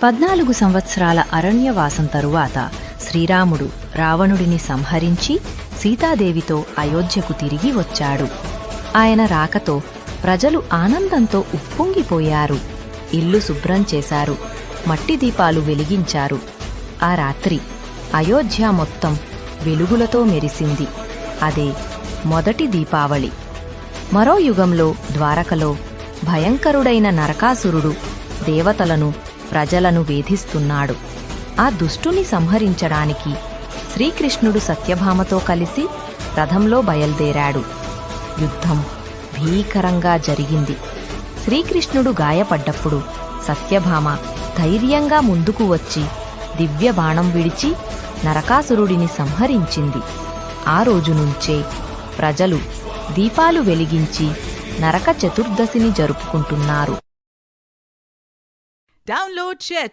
14 సంవత్సరాల అరణ్యవాసం తరువాత శ్రీరాముడు రావణుడిని సంహరించి సీతాదేవితో అయోధ్యకు తిరిగి వచ్చాడు. ఆయన రాకతో ప్రజలు ఆనందంతో ఉప్పొంగిపోయారు. ఇల్లు శుభ్రం చేశారు, మట్టి దీపాలు వెలిగించారు. ఆ రాత్రి అయోధ్య మొత్తం వెలుగులతో మెరిసింది. అదే మొదటి దీపావళి. మరో యుగంలో ద్వారకలో భయంకరుడైన నరకాసురుడు దేవతలను ప్రజలను వేధిస్తున్నాడు. ఆ దుష్టుని సంహరించడానికి శ్రీకృష్ణుడు సత్యభామతో కలిసి రథంలో బయల్దేరాడు. యుద్ధం భీకరంగా జరిగింది. శ్రీకృష్ణుడు గాయపడ్డప్పుడు సత్యభామ ధైర్యంగా ముందుకు వచ్చి దివ్య బాణం విడిచి నరకాసురుడిని సంహరించింది. ఆ రోజు నుంచే ప్రజలు దీపాలు వెలిగించి నరక చతుర్దశిని జరుపుకుంటున్నారు. Download ShareChat